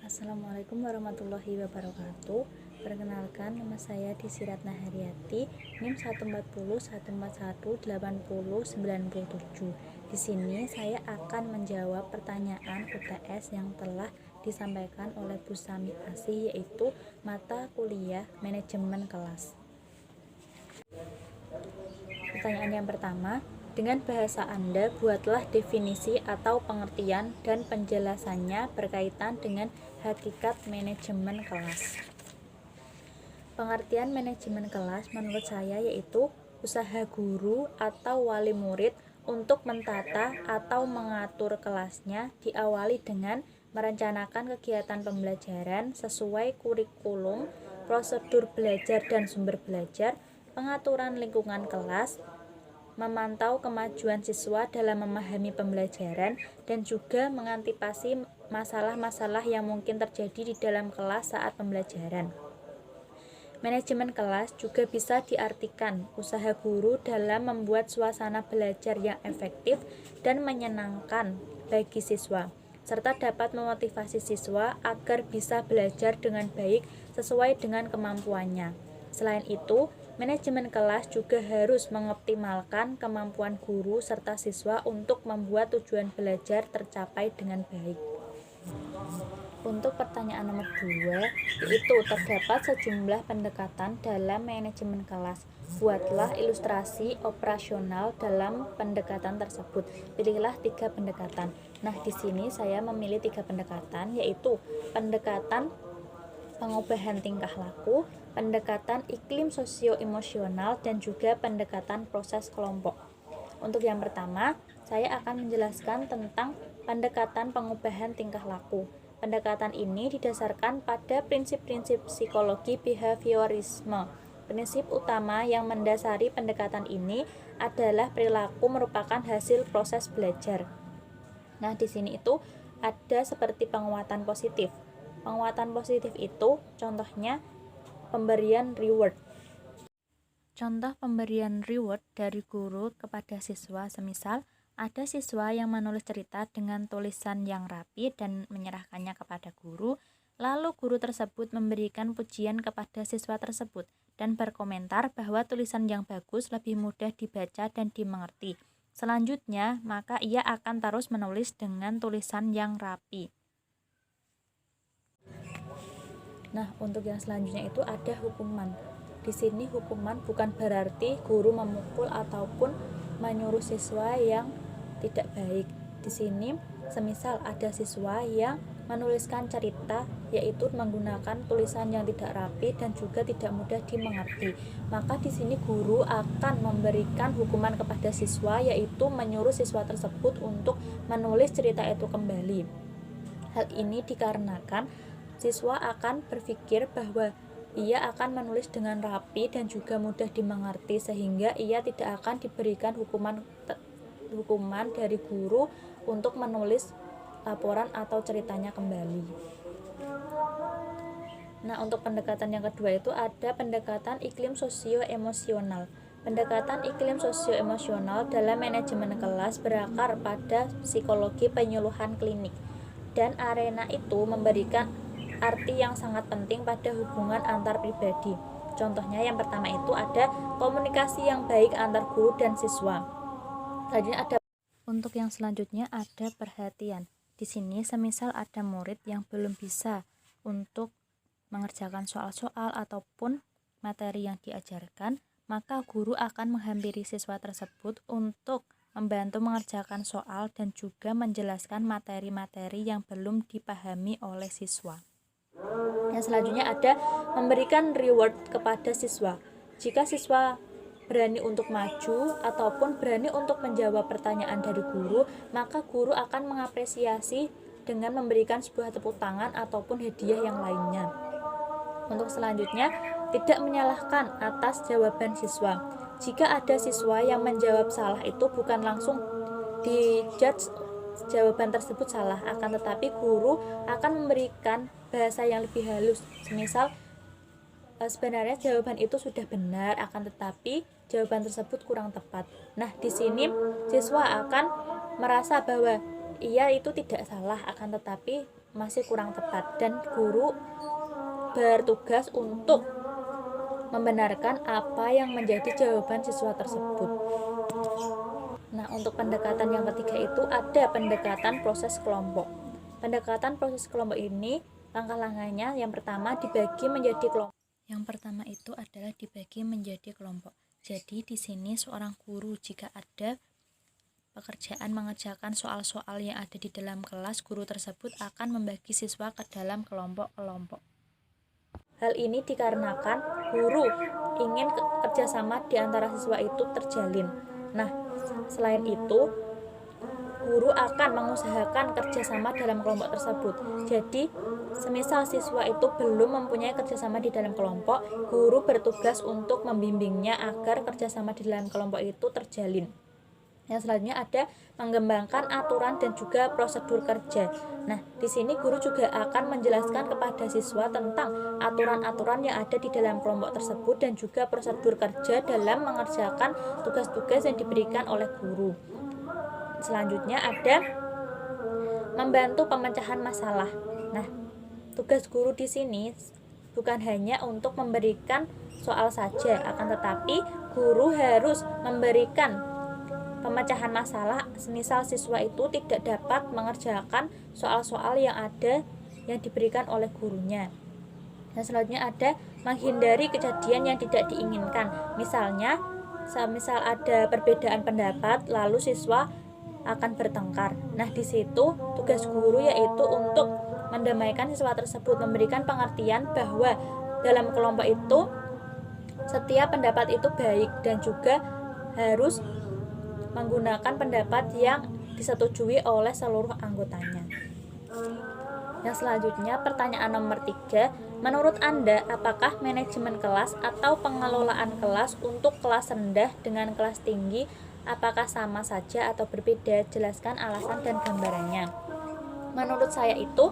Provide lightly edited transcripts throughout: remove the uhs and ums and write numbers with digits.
Assalamualaikum warahmatullahi wabarakatuh. Perkenalkan, nama saya Desi Ratna Haryati, NIM 14014180097. Di sini saya akan menjawab pertanyaan UTS yang telah disampaikan oleh Bu Sami Asih, yaitu mata kuliah manajemen kelas. Pertanyaan yang pertama, dengan bahasa Anda, buatlah definisi atau pengertian dan penjelasannya berkaitan dengan hakikat manajemen kelas. Pengertian manajemen kelas menurut saya yaitu usaha guru atau wali murid untuk mentata atau mengatur kelasnya diawali dengan merencanakan kegiatan pembelajaran sesuai kurikulum, prosedur belajar dan sumber belajar, pengaturan lingkungan kelas, memantau kemajuan siswa dalam memahami pembelajaran, dan juga mengantisipasi masalah-masalah yang mungkin terjadi di dalam kelas saat pembelajaran. Manajemen kelas juga bisa diartikan usaha guru dalam membuat suasana belajar yang efektif dan menyenangkan bagi siswa, serta dapat memotivasi siswa agar bisa belajar dengan baik sesuai dengan kemampuannya. Selain itu, manajemen kelas juga harus mengoptimalkan kemampuan guru serta siswa untuk membuat tujuan belajar tercapai dengan baik. Untuk pertanyaan nomor 2, yaitu terdapat sejumlah pendekatan dalam manajemen kelas. Buatlah ilustrasi operasional dalam pendekatan tersebut. Pilihlah 3 pendekatan. Nah, di sini saya memilih 3 pendekatan, yaitu pendekatan pengubahan tingkah laku, pendekatan iklim sosio-emosional, dan juga pendekatan proses kelompok. Untuk yang pertama, saya akan menjelaskan tentang pendekatan pengubahan tingkah laku. Pendekatan ini didasarkan pada prinsip-prinsip psikologi behaviorisme. Prinsip utama yang mendasari pendekatan ini adalah perilaku merupakan hasil proses belajar. Nah, di sini itu ada seperti penguatan positif. Penguatan positif itu contohnya pemberian reward. Contoh pemberian reward dari guru kepada siswa semisal ada siswa yang menulis cerita dengan tulisan yang rapi dan menyerahkannya kepada guru, lalu guru tersebut memberikan pujian kepada siswa tersebut dan berkomentar bahwa tulisan yang bagus lebih mudah dibaca dan dimengerti. Selanjutnya, maka ia akan terus menulis dengan tulisan yang rapi. Nah, untuk yang selanjutnya itu ada hukuman. Di sini hukuman bukan berarti guru memukul ataupun menyuruh siswa yang tidak baik. Di sini semisal ada siswa yang menuliskan cerita yaitu menggunakan tulisan yang tidak rapi dan juga tidak mudah dimengerti. Maka di sini guru akan memberikan hukuman kepada siswa yaitu menyuruh siswa tersebut untuk menulis cerita itu kembali. Hal ini dikarenakan siswa akan berpikir bahwa ia akan menulis dengan rapi dan juga mudah dimengerti sehingga ia tidak akan diberikan hukuman dari guru untuk menulis laporan atau ceritanya kembali. Nah, untuk pendekatan yang kedua itu ada pendekatan iklim sosio-emosional. Pendekatan iklim sosio-emosional dalam manajemen kelas berakar pada psikologi penyuluhan klinik, dan arena itu memberikan arti yang sangat penting pada hubungan antar pribadi. Contohnya yang pertama itu ada komunikasi yang baik antar guru dan siswa. Untuk yang selanjutnya ada perhatian. Di sini semisal ada murid yang belum bisa untuk mengerjakan soal-soal ataupun materi yang diajarkan, maka guru akan menghampiri siswa tersebut untuk membantu mengerjakan soal dan juga menjelaskan materi-materi yang belum dipahami oleh siswa. Yang selanjutnya ada memberikan reward kepada siswa. Jika siswa berani untuk maju ataupun berani untuk menjawab pertanyaan dari guru, maka guru akan mengapresiasi dengan memberikan sebuah tepuk tangan ataupun hadiah yang lainnya. Untuk selanjutnya, tidak menyalahkan atas jawaban siswa. Jika ada siswa yang menjawab salah itu bukan langsung dijudge jawaban tersebut salah, akan tetapi guru akan memberikan bahasa yang lebih halus. Semisal sebenarnya jawaban itu sudah benar, akan tetapi jawaban tersebut kurang tepat. Nah, di sini siswa akan merasa bahwa ia itu tidak salah, akan tetapi masih kurang tepat, dan guru bertugas untuk membenarkan apa yang menjadi jawaban siswa tersebut. Nah, untuk pendekatan yang ketiga itu ada pendekatan proses kelompok. Pendekatan proses kelompok ini langkah-langkahnya yang pertama dibagi menjadi kelompok. Yang pertama itu adalah dibagi menjadi kelompok. Jadi di sini seorang guru jika ada pekerjaan mengerjakan soal-soal yang ada di dalam kelas, guru tersebut akan membagi siswa ke dalam kelompok-kelompok. Hal ini dikarenakan guru ingin kerjasama di antara siswa itu terjalin. Nah, selain itu, guru akan mengusahakan kerjasama dalam kelompok tersebut. Jadi, semisal siswa itu belum mempunyai kerjasama di dalam kelompok, guru bertugas untuk membimbingnya agar kerjasama di dalam kelompok itu terjalin. Yang selanjutnya ada mengembangkan aturan dan juga prosedur kerja. Nah, di sini guru juga akan menjelaskan kepada siswa tentang aturan-aturan yang ada di dalam kelompok tersebut dan juga prosedur kerja dalam mengerjakan tugas-tugas yang diberikan oleh guru. Selanjutnya ada membantu pemecahan masalah. Nah, tugas guru di sini bukan hanya untuk memberikan soal saja, akan tetapi guru harus memberikan pemecahan masalah semisal siswa itu tidak dapat mengerjakan soal-soal yang ada yang diberikan oleh gurunya. Dan selanjutnya ada menghindari kejadian yang tidak diinginkan. Misalnya, semisal ada perbedaan pendapat lalu siswa akan bertengkar. Nah, di situ tugas guru yaitu untuk mendamaikan siswa tersebut, memberikan pengertian bahwa dalam kelompok itu setiap pendapat itu baik dan juga harus menggunakan pendapat yang disetujui oleh seluruh anggotanya. Yang selanjutnya pertanyaan nomor 3, menurut Anda apakah manajemen kelas atau pengelolaan kelas untuk kelas rendah dengan kelas tinggi apakah sama saja atau berbeda? Jelaskan alasan dan gambarannya. Menurut saya itu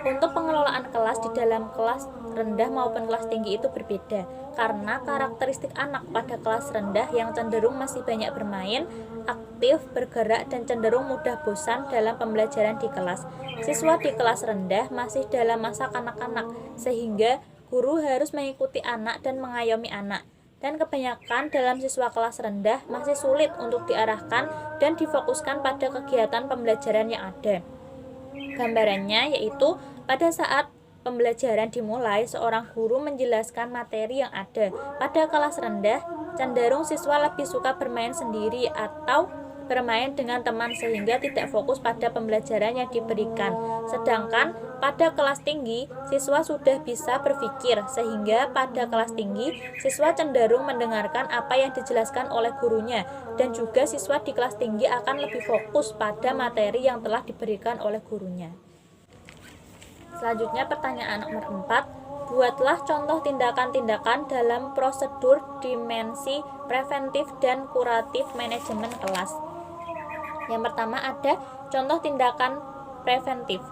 untuk pengelolaan kelas di dalam kelas rendah maupun kelas tinggi itu berbeda, karena karakteristik anak pada kelas rendah yang cenderung masih banyak bermain, aktif, bergerak, dan cenderung mudah bosan dalam pembelajaran di kelas. Siswa di kelas rendah masih dalam masa kanak-kanak, sehingga guru harus mengikuti anak dan mengayomi anak. Dan kebanyakan dalam siswa kelas rendah masih sulit untuk diarahkan dan difokuskan pada kegiatan pembelajaran yang ada. Gambarannya yaitu pada saat pembelajaran dimulai, seorang guru menjelaskan materi yang ada. Pada kelas rendah, cenderung siswa lebih suka bermain sendiri atau bermain dengan teman sehingga tidak fokus pada pembelajaran yang diberikan. Sedangkan pada kelas tinggi, siswa sudah bisa berpikir sehingga pada kelas tinggi, siswa cenderung mendengarkan apa yang dijelaskan oleh gurunya dan juga siswa di kelas tinggi akan lebih fokus pada materi yang telah diberikan oleh gurunya. Selanjutnya pertanyaan nomor 4, buatlah contoh tindakan-tindakan dalam prosedur dimensi preventif dan kuratif manajemen kelas. Yang pertama ada contoh tindakan preventif.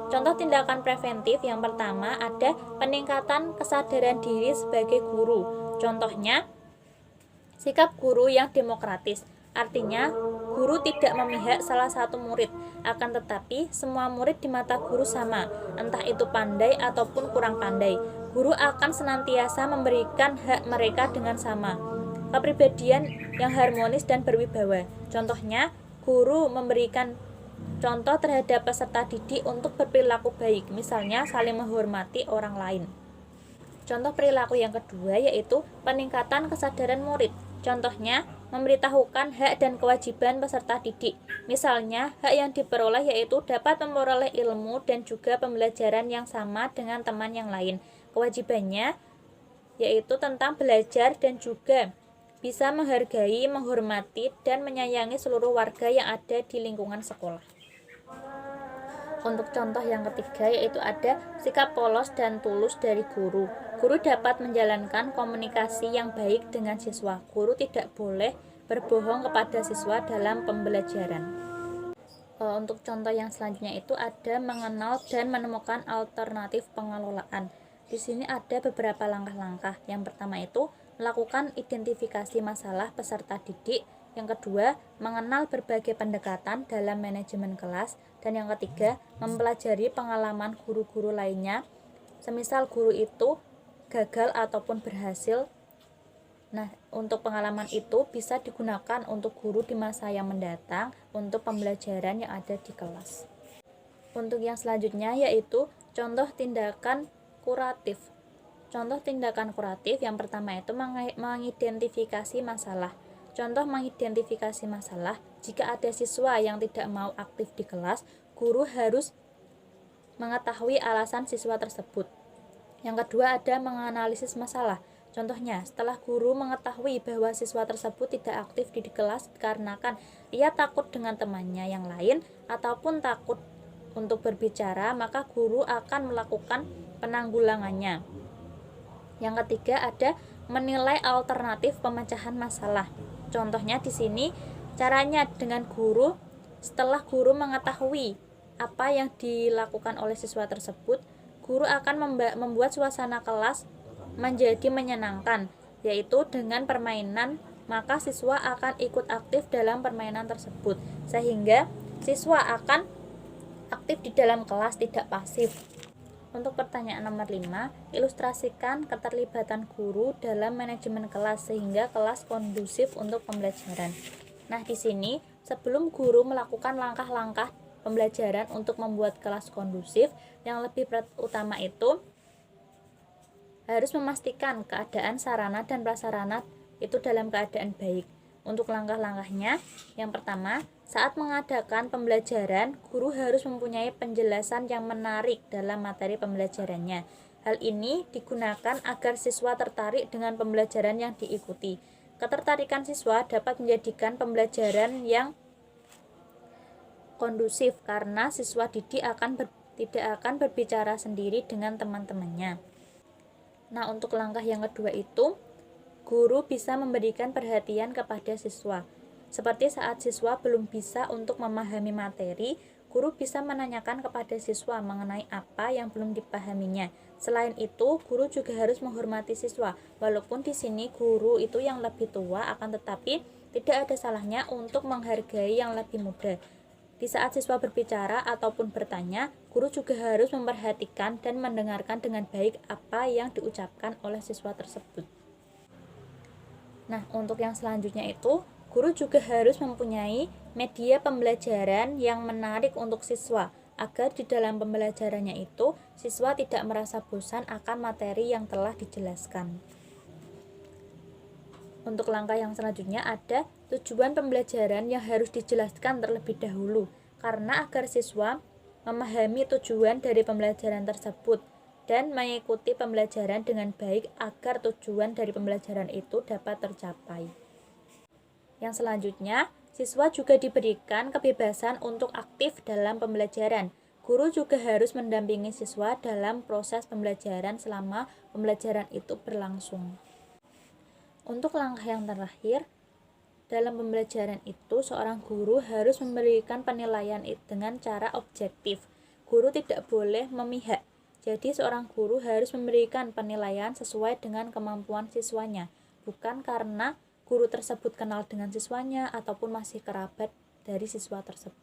Contoh tindakan preventif yang pertama ada peningkatan kesadaran diri sebagai guru. Contohnya, sikap guru yang demokratis. Artinya, guru tidak memihak salah satu murid, akan tetapi semua murid di mata guru sama, entah itu pandai ataupun kurang pandai. Guru akan senantiasa memberikan hak mereka dengan sama. Kepribadian yang harmonis dan berwibawa. Contohnya, guru memberikan contoh terhadap peserta didik untuk berperilaku baik, misalnya saling menghormati orang lain. Contoh perilaku yang kedua yaitu peningkatan kesadaran murid. Contohnya, memberitahukan hak dan kewajiban peserta didik. Misalnya, hak yang diperoleh yaitu dapat memperoleh ilmu dan juga pembelajaran yang sama dengan teman yang lain. Kewajibannya yaitu tentang belajar dan juga bisa menghargai, menghormati, dan menyayangi seluruh warga yang ada di lingkungan sekolah. Untuk contoh yang ketiga yaitu ada sikap polos dan tulus dari guru. Guru dapat menjalankan komunikasi yang baik dengan siswa. Guru tidak boleh berbohong kepada siswa dalam pembelajaran. Untuk contoh yang selanjutnya itu ada mengenal dan menemukan alternatif pengelolaan. Di sini ada beberapa langkah-langkah. Yang pertama itu melakukan identifikasi masalah peserta didik. Yang kedua, mengenal berbagai pendekatan dalam manajemen kelas. Dan yang ketiga, mempelajari pengalaman guru-guru lainnya, semisal guru itu gagal ataupun berhasil. Nah, untuk pengalaman itu bisa digunakan untuk guru di masa yang mendatang untuk pembelajaran yang ada di kelas. Untuk yang selanjutnya yaitu contoh tindakan kuratif. Contoh tindakan kuratif yang pertama itu mengidentifikasi masalah. Contoh mengidentifikasi masalah, jika ada siswa yang tidak mau aktif di kelas, guru harus mengetahui alasan siswa tersebut. Yang kedua ada menganalisis masalah. Contohnya, setelah guru mengetahui bahwa siswa tersebut tidak aktif di kelas dikarenakan ia takut dengan temannya yang lain ataupun takut untuk berbicara, maka guru akan melakukan penanggulangannya. Yang ketiga ada menilai alternatif pemecahan masalah. Contohnya di sini caranya dengan guru, setelah guru mengetahui apa yang dilakukan oleh siswa tersebut, guru akan membuat suasana kelas menjadi menyenangkan, yaitu dengan permainan, maka siswa akan ikut aktif dalam permainan tersebut, sehingga siswa akan aktif di dalam kelas, tidak pasif. Untuk pertanyaan nomor 5, ilustrasikan keterlibatan guru dalam manajemen kelas sehingga kelas kondusif untuk pembelajaran. Nah, di sini sebelum guru melakukan langkah-langkah pembelajaran untuk membuat kelas kondusif, yang lebih utama itu harus memastikan keadaan sarana dan prasarana itu dalam keadaan baik. Untuk langkah-langkahnya, yang pertama, saat mengadakan pembelajaran, guru harus mempunyai penjelasan yang menarik dalam materi pembelajarannya. Hal ini digunakan agar siswa tertarik dengan pembelajaran yang diikuti. Ketertarikan siswa dapat menjadikan pembelajaran yang kondusif karena siswa didik tidak akan berbicara sendiri dengan teman-temannya. Nah, untuk langkah yang kedua itu, guru bisa memberikan perhatian kepada siswa. Seperti saat siswa belum bisa untuk memahami materi, guru bisa menanyakan kepada siswa mengenai apa yang belum dipahaminya. Selain itu, guru juga harus menghormati siswa. Walaupun di sini guru itu yang lebih tua, akan tetapi tidak ada salahnya untuk menghargai yang lebih muda. Di saat siswa berbicara ataupun bertanya, guru juga harus memperhatikan dan mendengarkan dengan baik apa yang diucapkan oleh siswa tersebut. Nah, untuk yang selanjutnya itu, guru juga harus mempunyai media pembelajaran yang menarik untuk siswa, agar di dalam pembelajarannya itu, siswa tidak merasa bosan akan materi yang telah dijelaskan. Untuk langkah yang selanjutnya ada tujuan pembelajaran yang harus dijelaskan terlebih dahulu, karena agar siswa memahami tujuan dari pembelajaran tersebut dan mengikuti pembelajaran dengan baik agar tujuan dari pembelajaran itu dapat tercapai. Yang selanjutnya, siswa juga diberikan kebebasan untuk aktif dalam pembelajaran. Guru juga harus mendampingi siswa dalam proses pembelajaran selama pembelajaran itu berlangsung. Untuk langkah yang terakhir, dalam pembelajaran itu seorang guru harus memberikan penilaian dengan cara objektif. Guru tidak boleh memihak. Jadi seorang guru harus memberikan penilaian sesuai dengan kemampuan siswanya, bukan karena guru tersebut kenal dengan siswanya ataupun masih kerabat dari siswa tersebut.